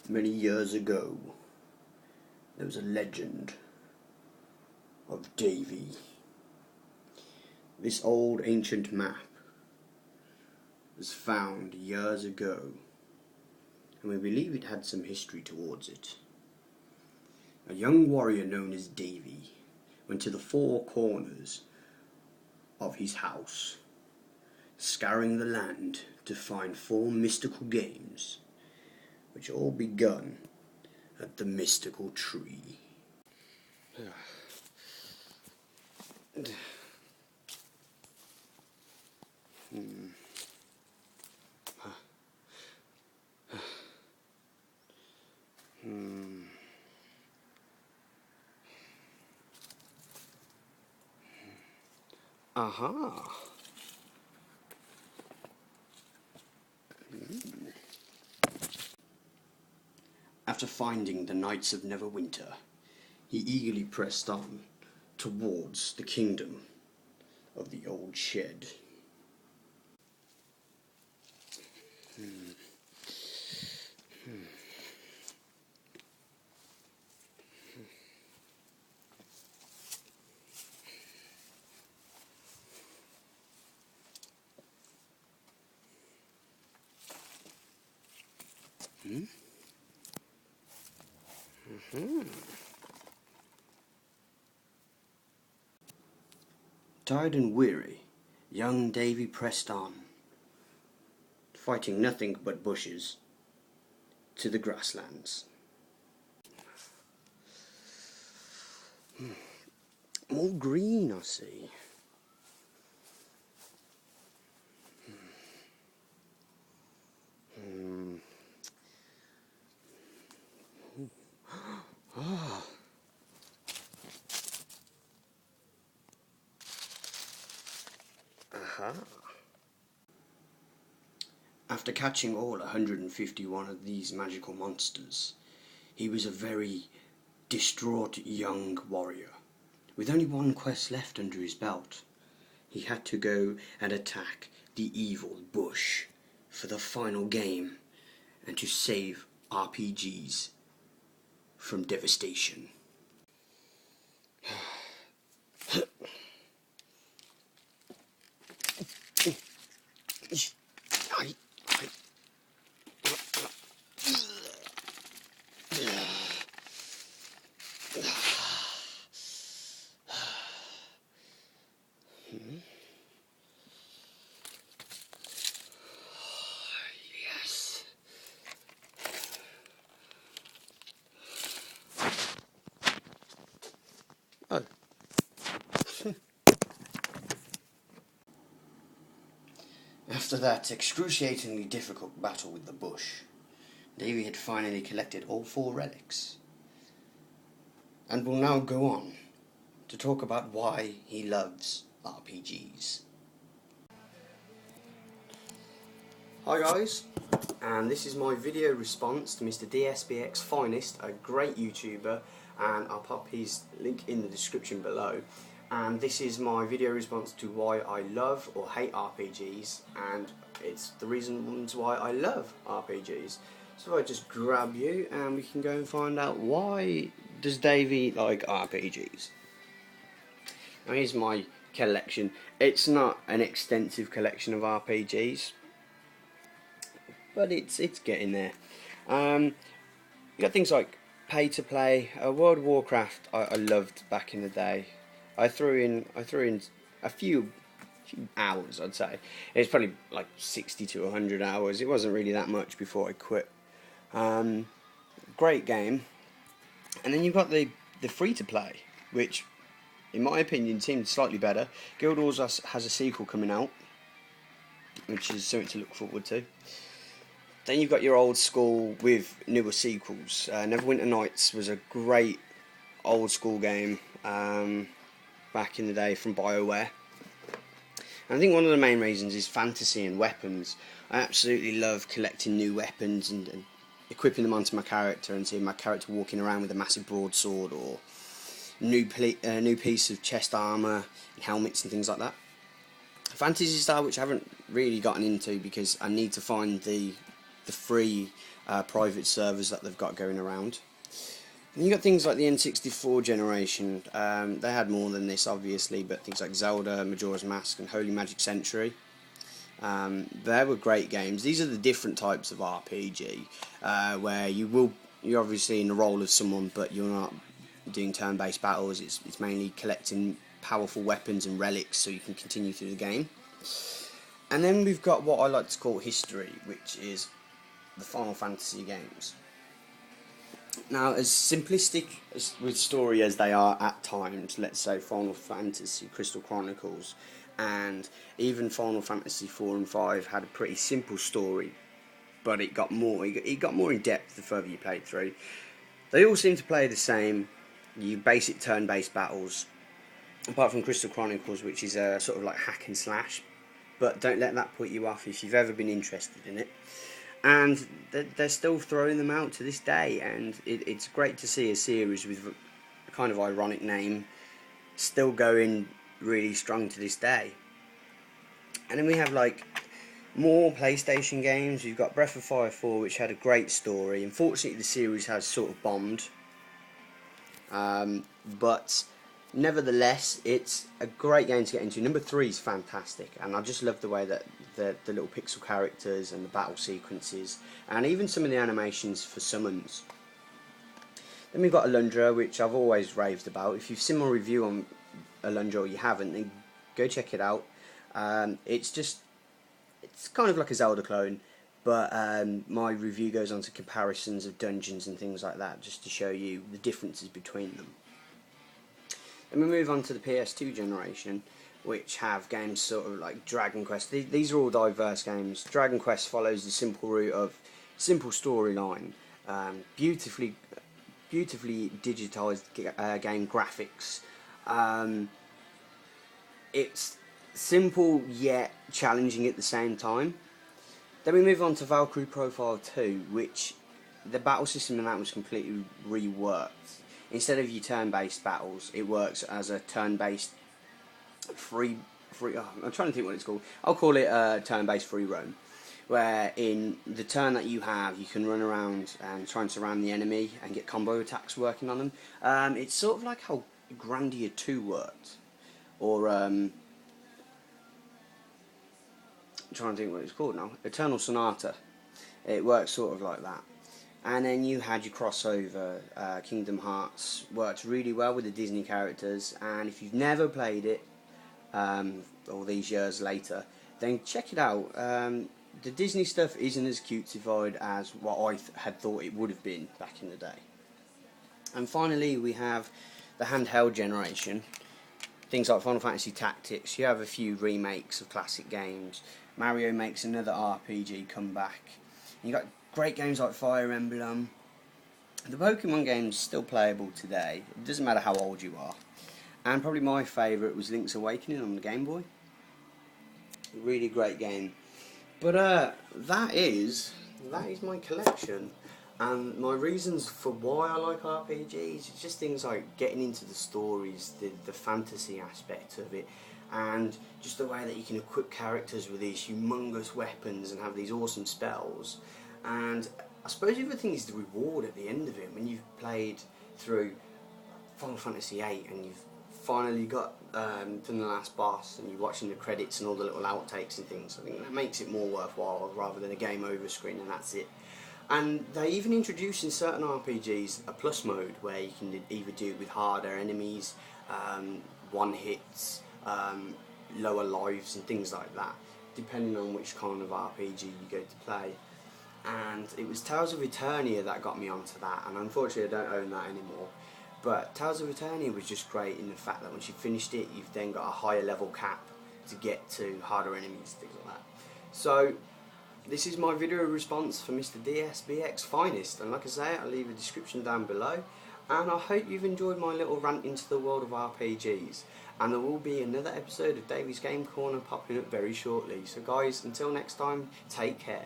Many years ago, there was a legend of Davey. This old ancient map was found years ago, and we believe it had some history towards it. A young warrior known as Davey went to the four corners of his house, scouring the land to find four mystical games, which all begun at the mystical tree. Aha. After finding the Knights of Neverwinter, he eagerly pressed on towards the kingdom of the old shed. Tired and weary, young Davy pressed on, fighting nothing but bushes, to the grasslands. More green, I see. Aha. After catching all 151 of these magical monsters, he was a very distraught young warrior. With only one quest left under his belt, he had to go and attack the evil bush for the final game and to save RPGs from devastation. Yes. Oh. After that excruciatingly difficult battle with the bush, Davy had finally collected all four relics, and will now go on to talk about why he loves RPGs. Hi guys, and this is my video response to MrDSBXFinest, a great YouTuber, and I'll pop his link in the description below. And this is my video response to why I love or hate RPGs, and it's the reasons why I love RPGs. So if I just grab you and we can go and find out why does Davey like RPGs. Now here's my collection. It's not an extensive collection of RPGs, but it's getting there. You got things like pay to play. World of Warcraft I loved back in the day. I threw in a few hours, I'd say. It's probably like 60 to 100 hours. It wasn't really that much before I quit. Great game. And then you've got the free to play, which in my opinion seemed slightly better. Guild Wars has a sequel coming out, which is something to look forward to. Then you've got your old school with newer sequels. Neverwinter Nights was a great old school game back in the day from BioWare. And I think one of the main reasons is fantasy and weapons. I absolutely love collecting new weapons and equipping them onto my character and seeing my character walking around with a massive broadsword or new piece of chest armour and helmets and things like that. Fantasy style, which I haven't really gotten into because I need to find the the free private servers that they've got going around. And you got things like the N64 generation. They had more than this, obviously, but things like Zelda, Majora's Mask, and Holy Magic Century. They were great games. These are the different types of RPG where you're obviously in the role of someone, but you're not doing turn-based battles. It's mainly collecting powerful weapons and relics so you can continue through the game. And then we've got what I like to call history, which is the Final Fantasy games. Now, as simplistic with story as they are at times, let's say Final Fantasy Crystal Chronicles and even Final Fantasy 4 and 5 had a pretty simple story, but it got more in depth the further you played through. They all seem to play the same, you basic turn-based battles, apart from Crystal Chronicles, which is a sort of like hack and slash, but don't let that put you off if you've ever been interested in it. And they're still throwing them out to this day, and it's great to see a series with a kind of ironic name still going really strong to this day. And then we have like more PlayStation games. We've got Breath of Fire 4, which had a great story. Unfortunately, the series has sort of bombed, but nevertheless, it's a great game to get into. Number 3 is fantastic, and I just love the way that the little pixel characters and the battle sequences, and even some of the animations for summons. Then we've got Alundra, which I've always raved about. If you've seen my review on Alundra or you haven't, then go check it out. It's kind of like a Zelda clone, but my review goes on to comparisons of dungeons and things like that, just to show you the differences between them. Then we move on to the PS2 generation, which have games sort of like Dragon Quest. These are all diverse games. Dragon Quest follows the simple route of simple storyline, beautifully digitized game graphics. It's simple yet challenging at the same time. Then we move on to Valkyrie Profile 2, which the battle system in that was completely reworked. Instead of your turn-based battles, it works as a turn-based free. I'm trying to think what it's called. I'll call it turn-based free roam, where in the turn that you have, you can run around and try and surround the enemy and get combo attacks working on them. It's sort of like how Grandia 2 worked, or I'm trying to think what it's called now. Eternal Sonata. It works sort of like that. And then you had your crossover. Kingdom Hearts worked really well with the Disney characters, and if you've never played it all these years later, then check it out. The Disney stuff isn't as cutesified as what I had thought it would have been back in the day. And finally, we have the handheld generation. Things like Final Fantasy Tactics. You have a few remakes of classic games. Mario makes another RPG comeback. You got great games like Fire Emblem. The Pokemon game's still playable today. It doesn't matter how old you are. And probably my favourite was Link's Awakening on the Game Boy. Really great game. But that is my collection. And my reasons for why I like RPGs is just things like getting into the stories, the fantasy aspect of it, and just the way that you can equip characters with these humongous weapons and have these awesome spells. And I suppose the other thing is the reward at the end of it, when you've played through Final Fantasy VIII and you've finally got done the last boss and you're watching the credits and all the little outtakes and things. I think that makes it more worthwhile rather than a game over screen and that's it. And they even introduce in certain RPGs a plus mode where you can either do it with harder enemies, one hits, lower lives and things like that, depending on which kind of RPG you go to play. And it was Tales of Eternia that got me onto that, and unfortunately I don't own that anymore. But Tales of Eternia was just great in the fact that once you finished it, you've then got a higher level cap to get to harder enemies, things like that. So this is my video response for MrDSBXFinest, and like I say, I'll leave a description down below. And I hope you've enjoyed my little rant into the world of RPGs. And there will be another episode of Davey's Game Corner popping up very shortly. So guys, until next time, take care.